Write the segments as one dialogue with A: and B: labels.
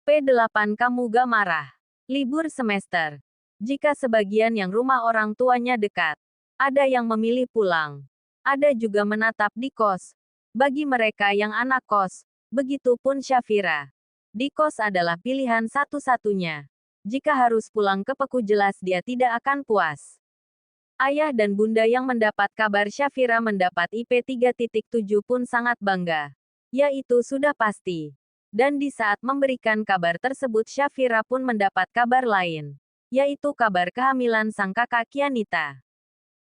A: P8 Kamu gak marah. Libur semester. Jika sebagian yang rumah orang tuanya dekat, ada yang memilih pulang. Ada juga menatap di kos. Bagi mereka yang anak kos, begitu pun Syafira. Di kos adalah pilihan satu-satunya. Jika harus pulang ke Peku jelas dia tidak akan puas. Ayah dan bunda yang mendapat kabar Syafira mendapat IP 3.7 pun sangat bangga. Yaitu sudah pasti. Dan di saat memberikan kabar tersebut Syafira pun mendapat kabar lain. Yaitu kabar kehamilan sang kakak Kianita.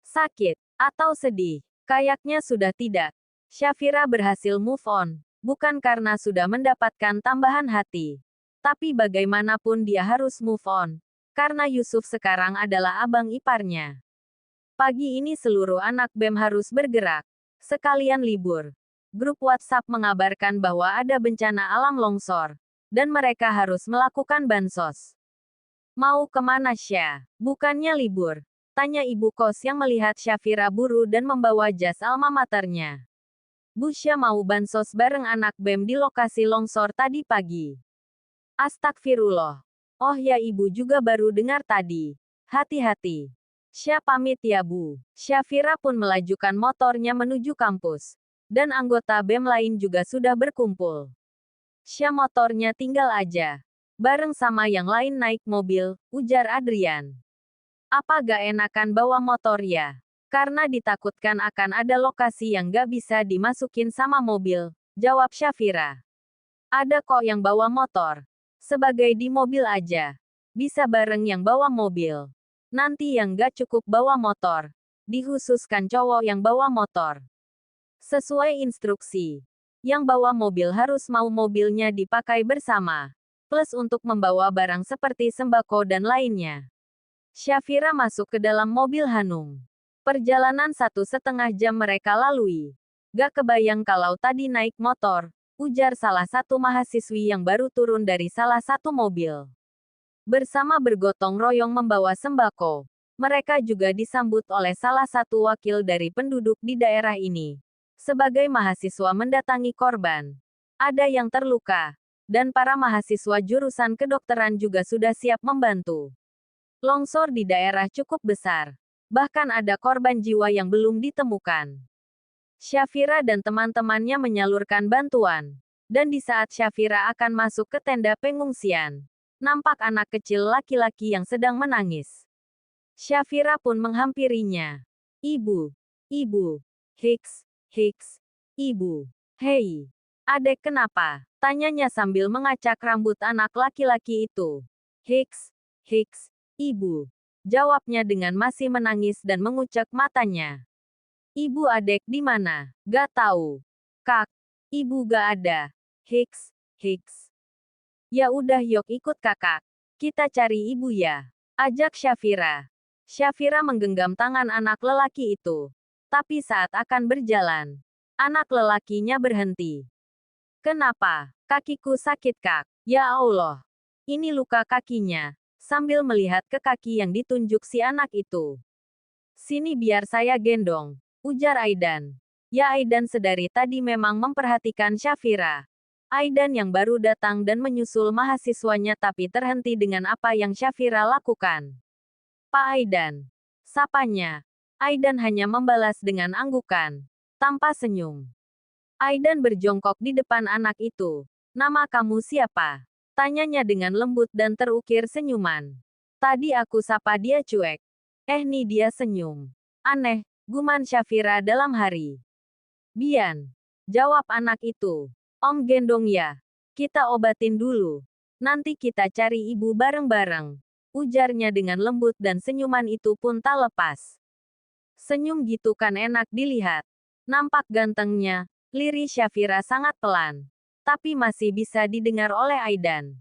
A: Sakit, atau sedih, kayaknya sudah tidak. Syafira berhasil move on. Bukan karena sudah mendapatkan tambahan hati. Tapi bagaimanapun dia harus move on. Karena Yusuf sekarang adalah abang iparnya. Pagi ini seluruh anak BEM harus bergerak. Sekalian libur. Grup WhatsApp mengabarkan bahwa ada bencana alam longsor. Dan mereka harus melakukan bansos. Mau kemana Syah? Bukannya libur? Tanya ibu kos yang melihat Syafira buru dan membawa jas alma maternya. Bu Syah mau bansos bareng anak BEM di lokasi longsor tadi pagi. Astagfirullah. Oh ya ibu juga baru dengar tadi. Hati-hati. Syah pamit ya Bu. Syafira pun melajukan motornya menuju kampus. Dan anggota BEM lain juga sudah berkumpul. Syah motornya tinggal aja. Bareng sama yang lain naik mobil, ujar Adrian. Apa gak enakan bawa motor ya? Karena ditakutkan akan ada lokasi yang gak bisa dimasukin sama mobil, jawab Syafira. Ada kok yang bawa motor. Sebagai di mobil aja. Bisa bareng yang bawa mobil. Nanti yang gak cukup bawa motor. Dikhususkan cowok yang bawa motor. Sesuai instruksi. Yang bawa mobil harus mau mobilnya dipakai bersama. Plus untuk membawa barang seperti sembako dan lainnya. Syafira masuk ke dalam mobil Hanung. Perjalanan 1,5 jam mereka lalui. Gak kebayang kalau tadi naik motor, ujar salah satu mahasiswi yang baru turun dari salah satu mobil. Bersama bergotong royong membawa sembako. Mereka juga disambut oleh salah satu wakil dari penduduk di daerah ini. Sebagai mahasiswa mendatangi korban. Ada yang terluka. Dan para mahasiswa jurusan kedokteran juga sudah siap membantu. Longsor di daerah cukup besar. Bahkan ada korban jiwa yang belum ditemukan. Syafira dan teman-temannya menyalurkan bantuan. Dan di saat Syafira akan masuk ke tenda pengungsian, nampak anak kecil laki-laki yang sedang menangis. Syafira pun menghampirinya. Ibu, Hiks, ibu. Hei, adek kenapa? Tanyanya sambil mengacak rambut anak laki-laki itu. Hiks, ibu. Jawabnya dengan masih menangis dan mengucek matanya. Ibu adek di mana? Gak tahu. Kak, ibu gak ada. Hiks. Ya udah yok ikut kakak. Kita cari ibu ya. Ajak Syafira. Syafira menggenggam tangan anak lelaki itu. Tapi saat akan berjalan, anak lelakinya berhenti. Kenapa? Kakiku sakit kak. Ya Allah. Ini luka kakinya. Sambil melihat ke kaki yang ditunjuk si anak itu. Sini biar saya gendong. Ujar Aidan. Ya Aidan sedari tadi memang memperhatikan Syafira. Aidan yang baru datang dan menyusul mahasiswanya tapi terhenti dengan apa yang Syafira lakukan. Pak Aidan. Sapanya. Aidan hanya membalas dengan anggukan. Tanpa senyum. Aidan berjongkok di depan anak itu. Nama kamu siapa? Tanyanya dengan lembut dan terukir senyuman. Tadi aku sapa dia cuek. Nih dia senyum. Aneh, guman Syafira dalam hari. Bian. Jawab anak itu. Om gendong ya. Kita obatin dulu. Nanti kita cari ibu bareng-bareng. Ujarnya dengan lembut dan senyuman itu pun tak lepas. Senyum gitu kan enak dilihat. Nampak gantengnya, lirik Syafira sangat pelan. Tapi masih bisa didengar oleh Aidan.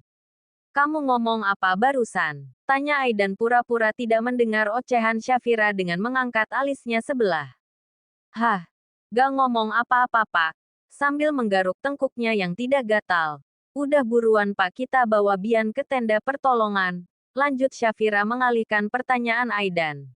A: Kamu ngomong apa barusan? Tanya Aidan pura-pura tidak mendengar ocehan Syafira dengan mengangkat alisnya sebelah. Hah, gak ngomong apa-apa pak. Sambil menggaruk tengkuknya yang tidak gatal. Udah buruan pak kita bawa Bian ke tenda pertolongan. Lanjut Syafira mengalihkan pertanyaan Aidan.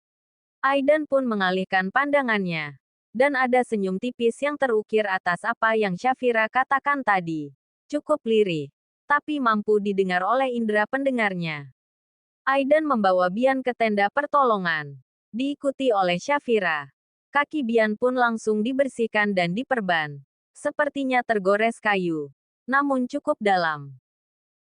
A: Aidan pun mengalihkan pandangannya. Dan ada senyum tipis yang terukir atas apa yang Syafira katakan tadi. Cukup lirih. tapi mampu didengar oleh indera pendengarnya. Aidan membawa Bian ke tenda pertolongan, diikuti oleh Shafira. Kaki Bian pun langsung dibersihkan dan diperban. Sepertinya tergores kayu, namun cukup dalam.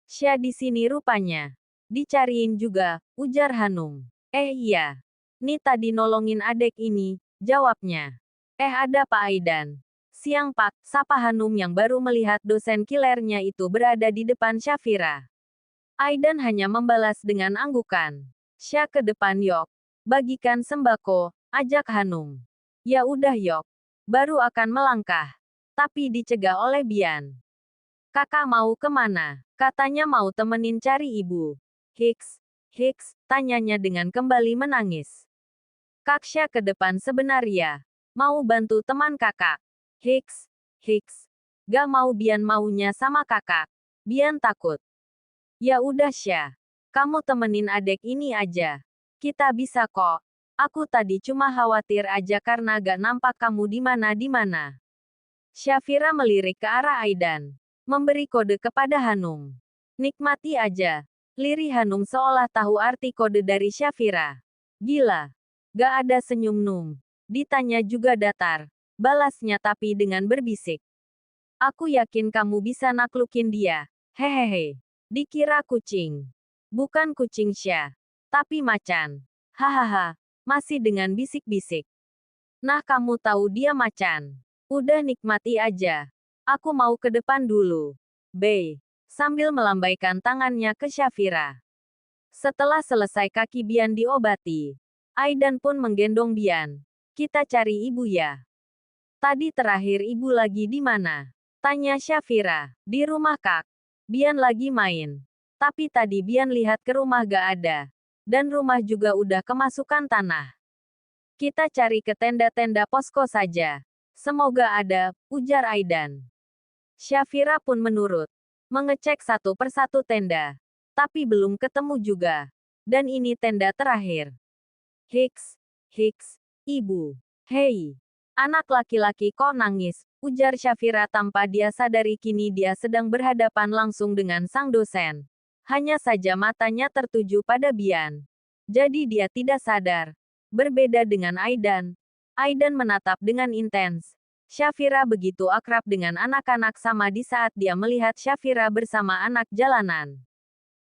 A: "Sya di sini rupanya. Dicariin juga," ujar Hanung. Iya. Ni tadi nolongin adek ini," jawabnya. Ada Pak Aidan. "Siang Pak," sapa Hanum yang baru melihat dosen killernya itu berada di depan Shafira. Aidan hanya membalas dengan anggukan. "Sya ke depan Yok. Bagikan sembako," ajak Hanum. "Ya udah Yok." Baru akan melangkah, tapi dicegah oleh Bian. "Kakak mau kemana?" Katanya mau temenin cari ibu. Hiks, tanyanya dengan kembali menangis. "Kak Sya ke depan sebenarnya. Mau bantu teman kakak." Hiks. Gak mau Bian maunya sama kakak. Bian takut. "Ya udah Sya. Kamu temenin adek ini aja. Kita bisa kok. Aku tadi cuma khawatir aja karena gak nampak kamu di mana-di-mana." Shafira melirik ke arah Aidan. Memberi kode kepada Hanung. "Nikmati aja." Lirih Hanung seolah tahu arti kode dari Shafira. "Gila. Gak ada senyum Nung." Ditanya juga datar. Balasnya tapi dengan berbisik. "Aku yakin kamu bisa naklukin dia. Hehehe. Dikira kucing. Bukan kucing Sya. Tapi macan. Hahaha." Masih dengan bisik-bisik. "Nah kamu tahu dia macan. Udah nikmati aja. Aku mau ke depan dulu." Sambil melambaikan tangannya ke Shafira. Setelah selesai kaki Bian diobati, Aidan pun menggendong Bian. "Kita cari ibu ya." "Tadi terakhir ibu lagi di mana?" tanya Shafira. "Di rumah Kak. Bian lagi main. Tapi tadi Bian lihat ke rumah gak ada. Dan rumah juga udah kemasukan tanah. Kita cari ke tenda-tenda posko saja. Semoga ada," ujar Aidan. Shafira pun menurut. Mengecek satu persatu tenda. Tapi belum ketemu juga. Dan ini tenda terakhir. Hiks. "Ibu. Hei. Anak laki-laki kok nangis," ujar Shafira tanpa dia sadari kini dia sedang berhadapan langsung dengan sang dosen. Hanya saja matanya tertuju pada Bian. Jadi dia tidak sadar. Berbeda dengan Aidan. Aidan menatap dengan intens. Shafira begitu akrab dengan anak-anak sama di saat dia melihat Shafira bersama anak jalanan.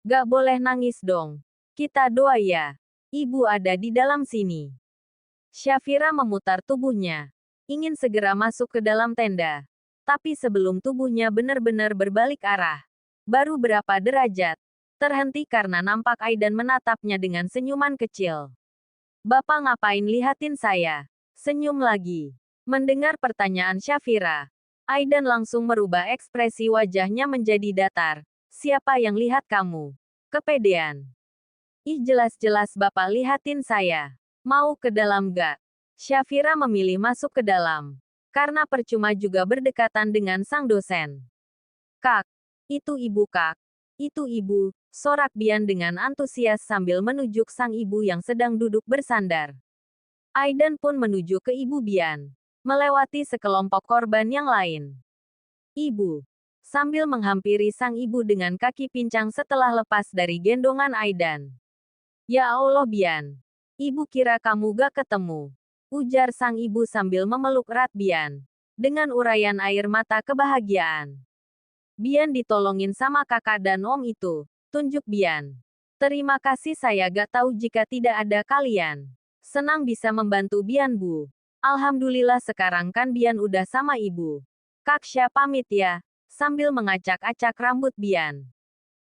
A: "Gak boleh nangis dong. Kita doa ya. Ibu ada di dalam sini." Shafira memutar tubuhnya. Ingin segera masuk ke dalam tenda. Tapi sebelum tubuhnya benar-benar berbalik arah. Baru berapa derajat. Terhenti karena nampak Aidan menatapnya dengan senyuman kecil. "Bapak ngapain lihatin saya?" Senyum lagi. Mendengar pertanyaan Shafira, Aidan langsung merubah ekspresi wajahnya menjadi datar. "Siapa yang lihat kamu?" "Kepedean. Ih jelas-jelas Bapak lihatin saya. Mau ke dalam gak?" Shafira memilih masuk ke dalam. Karena percuma juga berdekatan dengan sang dosen. "Kak. Itu ibu Kak. Itu ibu," sorak Bian dengan antusias sambil menunjuk sang ibu yang sedang duduk bersandar. Aidan pun menuju ke ibu Bian. Melewati sekelompok korban yang lain. "Ibu." Sambil menghampiri sang ibu dengan kaki pincang setelah lepas dari gendongan Aidan. "Ya Allah Bian. Ibu kira kamu gak ketemu," ujar sang ibu sambil memeluk erat Bian. Dengan uraian air mata kebahagiaan. "Bian ditolongin sama kakak dan om itu," tunjuk Bian. "Terima kasih saya gak tahu jika tidak ada kalian. Senang bisa membantu Bian Bu. Alhamdulillah sekarang kan Bian udah sama ibu. Kak Sya pamit ya," sambil mengacak-acak rambut Bian.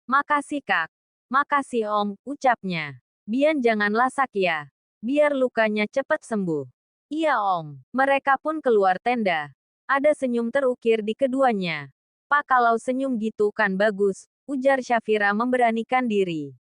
A: "Makasih Kak. Makasih Om," ucapnya. "Bian janganlah sakit ya. Biar lukanya cepat sembuh." "Iya Om." Mereka pun keluar tenda. Ada senyum terukir di keduanya. "Pak kalau senyum gitu kan bagus," ujar Shafira memberanikan diri.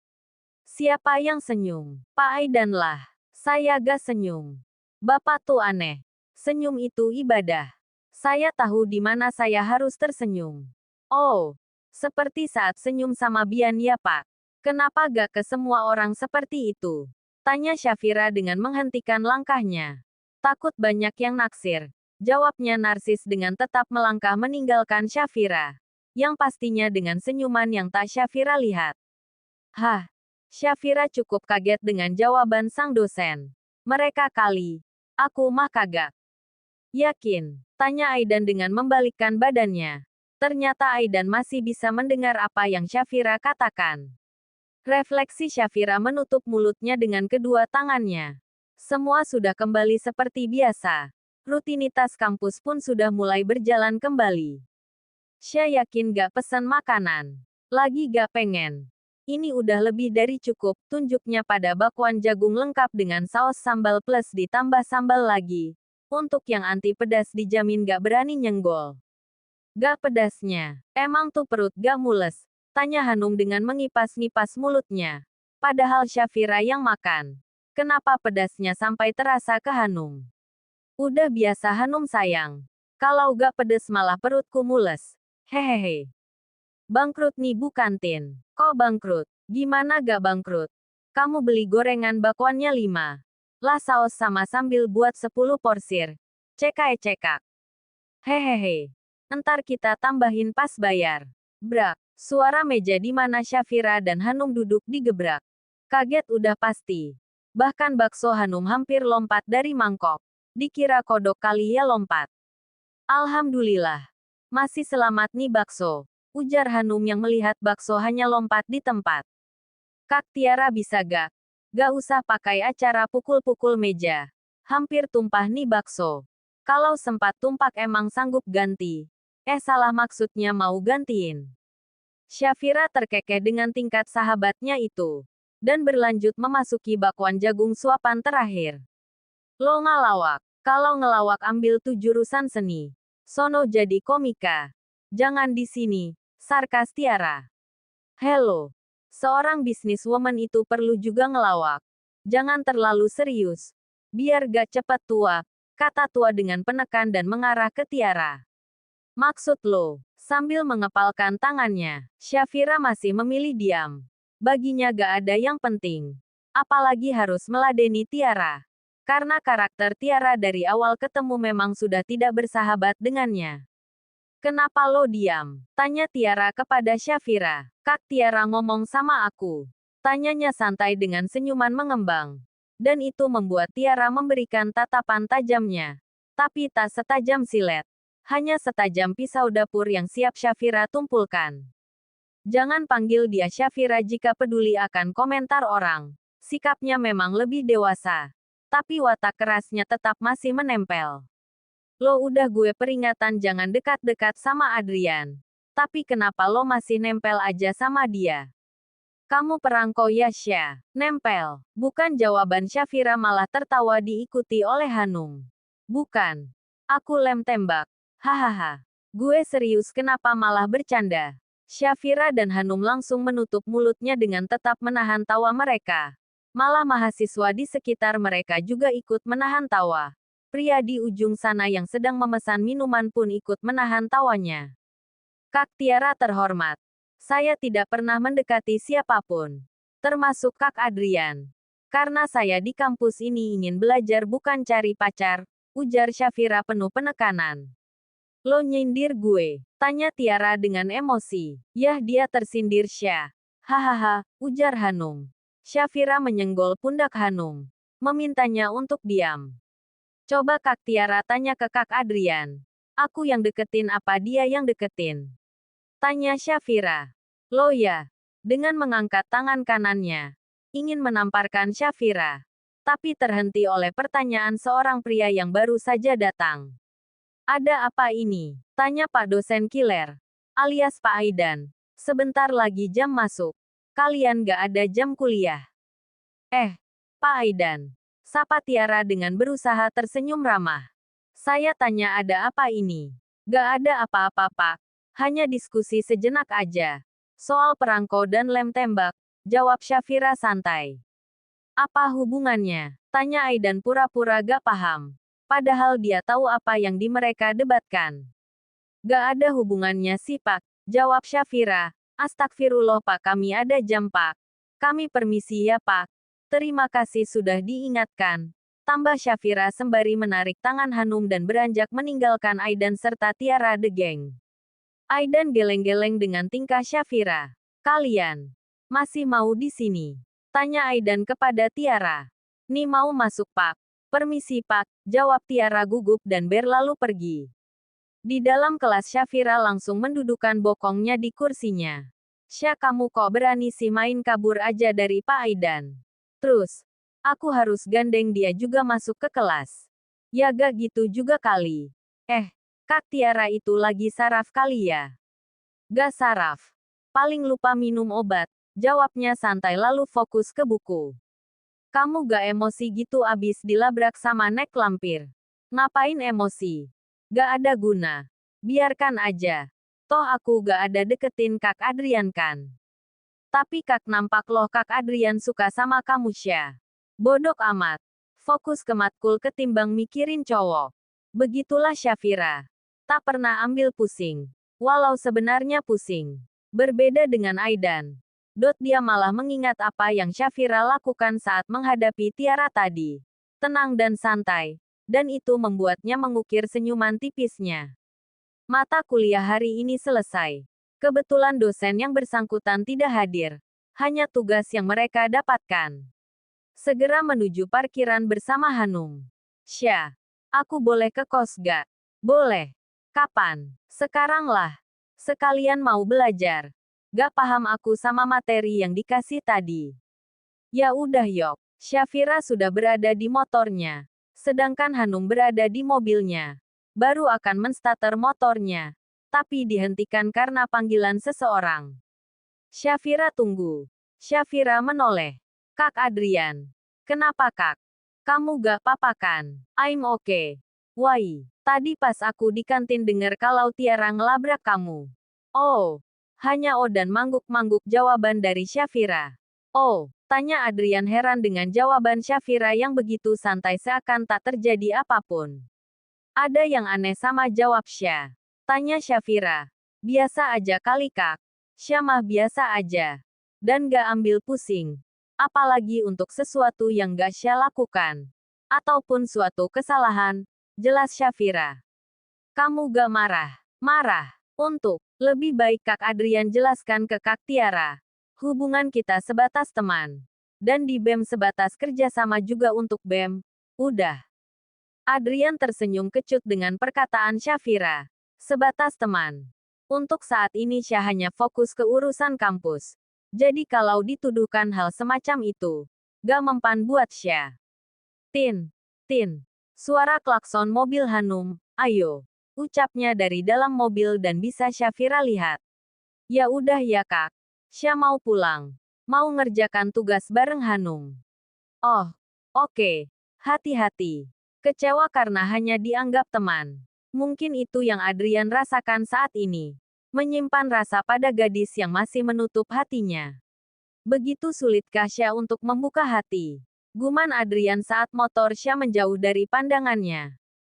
A: "Siapa yang senyum?" "Pak Aidan lah. Saya gak senyum. Bapak tuh aneh. Senyum itu ibadah. Saya tahu di mana saya harus tersenyum." "Oh. Seperti saat senyum sama Bian ya Pak. Kenapa gak ke semua orang seperti itu?" tanya Shafira dengan menghentikan langkahnya. "Takut banyak yang naksir," jawabnya narsis dengan tetap melangkah meninggalkan Shafira. yang pastinya dengan senyuman yang tak Syafira lihat. Hah, Syafira cukup kaget dengan jawaban sang dosen. Mereka kali. Aku mah kagak. Yakin? Tanya Aidan dengan membalikkan badannya. Ternyata Aidan masih bisa mendengar apa yang Syafira katakan. Refleksi Syafira menutup mulutnya dengan kedua tangannya. Semua sudah kembali seperti biasa. Rutinitas kampus pun sudah mulai berjalan kembali. Syah yakin gak pesan makanan. Lagi gak pengen. Ini udah lebih dari cukup, tunjuknya pada bakwan jagung lengkap dengan saus sambal plus ditambah sambal lagi. Untuk yang anti pedas dijamin gak berani nyenggol. Gak pedasnya. Emang tuh perut gak mules? Tanya Hanum dengan mengipas-ngipas mulutnya. Padahal Syafira yang makan. Kenapa pedasnya sampai terasa ke Hanum? Udah biasa Hanum sayang. Kalau gak pedes malah perutku mules. Hehehe. Bangkrut nih Bu kantin. Kok bangkrut? Gimana gak bangkrut? Kamu beli gorengan bakwannya 5. Lah saus sama sambil buat 10 porsir. Cekak. Hehehe. Entar kita tambahin pas bayar. Brak. Suara meja di mana Syafira dan Hanum duduk digebrak. Kaget udah pasti. Bahkan bakso Hanum hampir lompat dari mangkok. Dikira kodok kali ya lompat. Alhamdulillah. Masih selamat nih bakso. Ujar Hanum yang melihat bakso hanya lompat di tempat. Kak Tiara bisa gak? Gak usah pakai acara pukul-pukul meja. Hampir tumpah nih bakso. Kalau sempat tumpak emang sanggup ganti. Salah maksudnya mau gantiin. Syafira terkekeh dengan tingkat sahabatnya itu. Dan berlanjut memasuki bakwan jagung suapan terakhir. Lo ngalawak. Kalau ngelawak ambil tuh jurusan seni. Sono jadi komika. Jangan di sini. Sarkas Tiara. Hello. Seorang bisniswoman itu perlu juga ngelawak. Jangan terlalu serius. Biar gak cepat tua, kata tua dengan penekan dan mengarah ke Tiara. Maksud lo, sambil mengepalkan tangannya, Syafira masih memilih diam. Baginya gak ada yang penting. Apalagi harus meladeni Tiara. Karena karakter Tiara dari awal ketemu memang sudah tidak bersahabat dengannya. Kenapa lo diam? Tanya Tiara kepada Syafira. Kak Tiara ngomong sama aku. Tanyanya santai dengan senyuman mengembang. Dan itu membuat Tiara memberikan tatapan tajamnya. Tapi tak setajam silet. Hanya setajam pisau dapur yang siap Syafira tumpulkan. Jangan panggil dia Syafira jika peduli akan komentar orang. Sikapnya memang lebih dewasa. Tapi watak kerasnya tetap masih menempel. Lo udah gue peringatan jangan dekat-dekat sama Adrian. Tapi kenapa lo masih nempel aja sama dia? Kamu perangko ya Syah. Nempel. Bukan jawaban Syafira malah tertawa diikuti oleh Hanum. Bukan. Aku lem tembak. Hahaha. Gue serius kenapa malah bercanda? Syafira dan Hanum langsung menutup mulutnya dengan tetap menahan tawa mereka. Malah mahasiswa di sekitar mereka juga ikut menahan tawa. Pria di ujung sana yang sedang memesan minuman pun ikut menahan tawanya. Kak Tiara terhormat. Saya tidak pernah mendekati siapapun. Termasuk Kak Adrian. Karena saya di kampus ini ingin belajar bukan cari pacar, ujar Syafira penuh penekanan. Lo nyindir gue? Tanya Tiara dengan emosi. Yah dia tersindir Syah. Hahaha, ujar Hanum. Syafira menyenggol pundak Hanum. Memintanya untuk diam. Coba Kak Tiara tanya ke Kak Adrian. Aku yang deketin apa dia yang deketin? Tanya Syafira. Lo ya. Dengan mengangkat tangan kanannya. Ingin menamparkan Syafira. Tapi terhenti oleh pertanyaan seorang pria yang baru saja datang. Ada apa ini? Tanya Pak dosen Kiler. Alias Pak Aidan. Sebentar lagi jam masuk. Kalian gak ada jam kuliah. Pak Aidan. Sapa Tiara dengan berusaha tersenyum ramah. Saya tanya ada apa ini? Gak ada apa-apa Pak. Hanya diskusi sejenak aja. Soal perangko dan lem tembak. Jawab Syafira santai. Apa hubungannya? Tanya Aidan pura-pura gak paham. Padahal dia tahu apa yang di mereka debatkan. Gak ada hubungannya sih Pak. Jawab Syafira. Astagfirullah Pak kami ada jam Pak. Kami permisi ya Pak. Terima kasih sudah diingatkan. Tambah Syafira sembari menarik tangan Hanum dan beranjak meninggalkan Aidan serta Tiara the Gang. Aidan geleng-geleng dengan tingkah Syafira. Kalian masih mau di sini? Tanya Aidan kepada Tiara. Ni mau masuk Pak. Permisi Pak, jawab Tiara gugup dan berlalu pergi. Di dalam kelas Syafira langsung mendudukkan bokongnya di kursinya. Sya kamu kok berani sih main kabur aja dari Pak Aidan. Terus, aku harus gandeng dia juga masuk ke kelas. Ya gak gitu juga kali. Kak Tiara itu lagi saraf kali ya? Gak saraf. Paling lupa minum obat, jawabnya santai lalu fokus ke buku. Kamu gak emosi gitu abis dilabrak sama nek lampir. Ngapain emosi? Gak ada guna. Biarkan aja. Toh aku gak ada deketin Kak Adrian kan. Tapi Kak nampak loh Kak Adrian suka sama kamu Sya. Bodok amat. Fokus ke matkul ketimbang mikirin cowok. Begitulah Syafira. Tak pernah ambil pusing. Walau sebenarnya pusing. Berbeda dengan Aidan. Dia malah mengingat apa yang Syafira lakukan saat menghadapi Tiara tadi. Tenang dan santai. Dan itu membuatnya mengukir senyuman tipisnya. Mata kuliah hari ini selesai. Kebetulan dosen yang bersangkutan tidak hadir. Hanya tugas yang mereka dapatkan. Segera menuju parkiran bersama Hanung. Sya, aku boleh ke kos gak? Boleh. Kapan? Sekarang lah. Sekalian mau belajar. Gak paham aku sama materi yang dikasih tadi. Ya udah yok. Syafira sudah berada di motornya. Sedangkan Hanung berada di mobilnya. Baru akan menstarter motornya. Tapi dihentikan karena panggilan seseorang. Syafira tunggu. Syafira menoleh. Kak Adrian. Kenapa kak? Kamu gak apa-apa kan? I'm okay. Why? Tadi pas aku di kantin dengar kalau Tiara ngelabrak kamu. Oh, hanya dan mangguk-mangguk jawaban dari Syafira. Oh, tanya Adrian heran dengan jawaban Syafira yang begitu santai seakan tak terjadi apapun. Ada yang aneh sama jawab Sya. Tanya Syafira. Biasa aja kali kak. Sya mah biasa aja. Dan gak ambil pusing. Apalagi untuk sesuatu yang gak Sya lakukan. Ataupun suatu kesalahan. Jelas Syafira. Kamu gak marah? Marah. Untuk lebih baik Kak Adrian jelaskan ke Kak Tiara. Hubungan kita sebatas teman. Dan di BEM sebatas kerjasama juga untuk BEM. Udah. Adrian tersenyum kecut dengan perkataan Syafira. Sebatas teman. Untuk saat ini Syah hanya fokus ke urusan kampus. Jadi kalau dituduhkan hal semacam itu, gak mempan buat Syah. Tin. Suara klakson mobil Hanum, ayo. Ucapnya dari dalam mobil dan bisa Syafira lihat. Ya udah ya kak. Syah mau pulang. Mau ngerjakan tugas bareng Hanum. Oh, oke. Hati-hati. Kecewa karena hanya dianggap teman. Mungkin itu yang Adrian rasakan saat ini. Menyimpan rasa pada gadis yang masih menutup hatinya. Begitu sulitkah Syah untuk membuka hati? Guman Adrian saat motor Syah menjauh dari pandangannya.